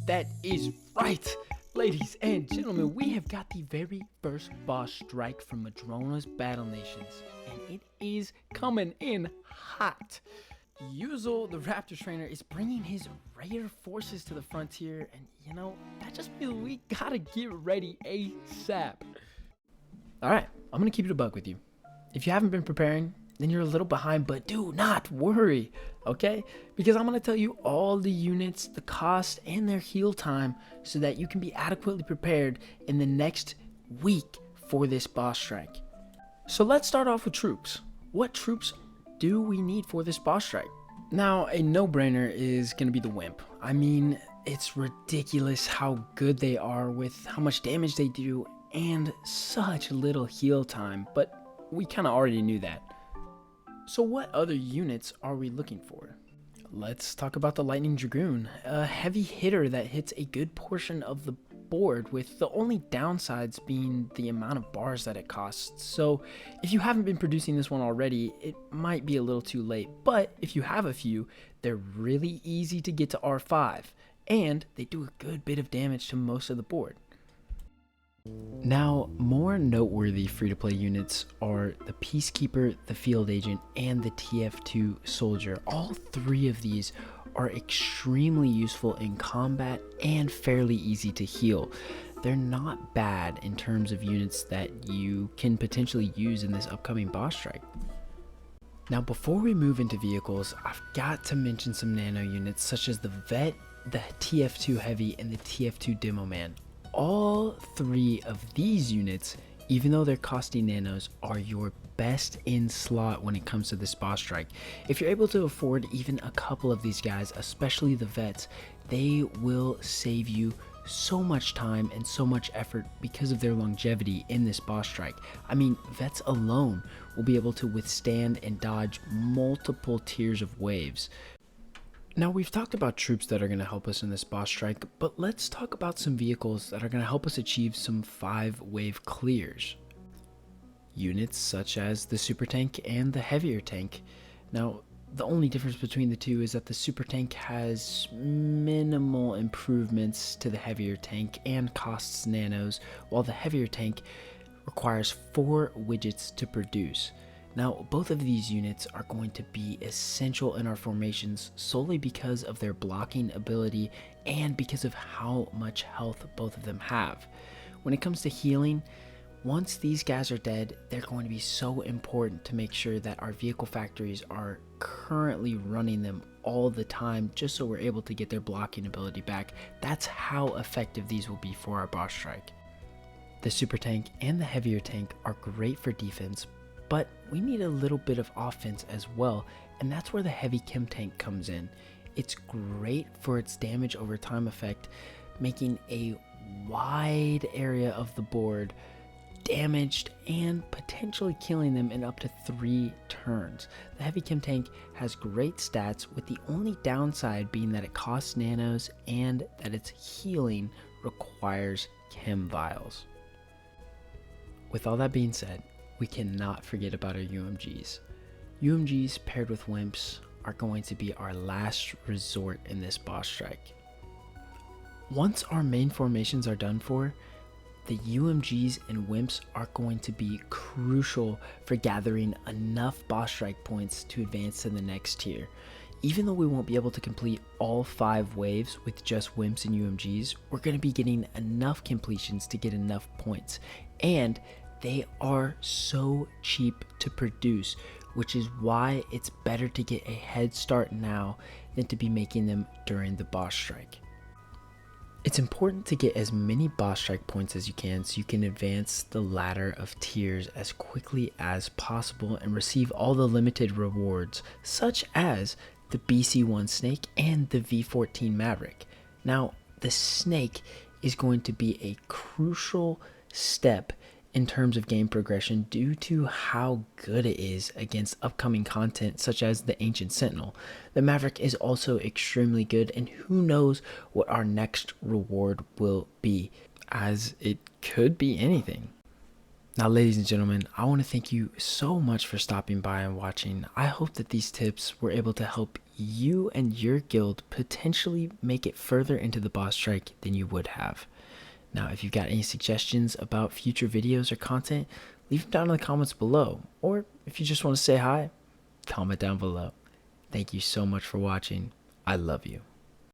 That is right, ladies and gentlemen. We have got the very first boss strike from Madrona's Battlenations, and it is coming in hot. Yuzel, the Raptor trainer, is bringing his rare forces to the frontier, and that just means we gotta get ready ASAP. Alright, I'm gonna keep it a buck with you. If you haven't been preparing, then you're a little behind, but do not worry, okay? Because I'm gonna tell you all the units, the cost, and their heal time so that you can be adequately prepared in the next week for this boss strike. So let's start off with troops. What troops do we need for this boss strike? Now, a no-brainer is gonna be the Wimp. I mean, it's ridiculous how good they are with how much damage they do and such little heal time, but we kind of already knew that. So what other units are we looking for? Let's talk about the Lightning Dragoon, a heavy hitter that hits a good portion of the board, with the only downsides being the amount of bars that it costs. So if you haven't been producing this one already, it might be a little too late, but if you have a few, they're really easy to get to R5, and they do a good bit of damage to most of the board. Now, more noteworthy free-to-play units are the Peacekeeper, the Field Agent, and the TF2 Soldier. All three of these are extremely useful in combat and fairly easy to heal. They're not bad in terms of units that you can potentially use in this upcoming boss strike. Now, before we move into vehicles, I've got to mention some nano units such as the Vet, the TF2 Heavy, and the TF2 Demo Man. All three of these units, even though they're costing nanos, are your best in slot when it comes to this boss strike. If you're able to afford even a couple of these guys, especially the Vets, they will save you so much time and so much effort because of their longevity in this boss strike. I mean, Vets alone will be able to withstand and dodge multiple tiers of waves. Now, we've talked about troops that are going to help us in this boss strike, but let's talk about some vehicles that are going to help us achieve some 5-wave clears. Units such as the Super Tank and the Heavier Tank. Now, the only difference between the two is that the Super Tank has minimal improvements to the Heavier Tank and costs nanos, while the Heavier Tank requires 4 widgets to produce. Now, both of these units are going to be essential in our formations solely because of their blocking ability and because of how much health both of them have. When it comes to healing, once these guys are dead, they're going to be so important to make sure that our vehicle factories are currently running them all the time, just so we're able to get their blocking ability back. That's how effective these will be for our boss strike. The Super Tank and the Heavier Tank are great for defense, but we need a little bit of offense as well, and that's where the Heavy Chem Tank comes in. It's great for its damage over time effect, making a wide area of the board damaged and potentially killing them in up to 3 turns. The Heavy Chem Tank has great stats, with the only downside being that it costs nanos and that its healing requires chem vials. With all that being said, we cannot forget about our UMGs. UMGs paired with Wimps are going to be our last resort in this boss strike. Once our main formations are done for, the UMGs and Wimps are going to be crucial for gathering enough boss strike points to advance to the next tier. Even though we won't be able to complete all 5 waves with just Wimps and UMGs, we're going to be getting enough completions to get enough points, and they are so cheap to produce, which is why it's better to get a head start now than to be making them during the boss strike. It's important to get as many boss strike points as you can so you can advance the ladder of tiers as quickly as possible and receive all the limited rewards, such as the BC1 Snake and the V14 Maverick. Now, the Snake is going to be a crucial step in terms of game progression due to how good it is against upcoming content such as the Ancient Sentinel. The Maverick is also extremely good, and who knows what our next reward will be, as it could be anything. Now, ladies and gentlemen, I want to thank you so much for stopping by and watching. I hope that these tips were able to help you and your guild potentially make it further into the boss strike than you would have. Now, if you've got any suggestions about future videos or content, leave them down in the comments below. Or if you just want to say hi, comment down below. Thank you so much for watching. I love you.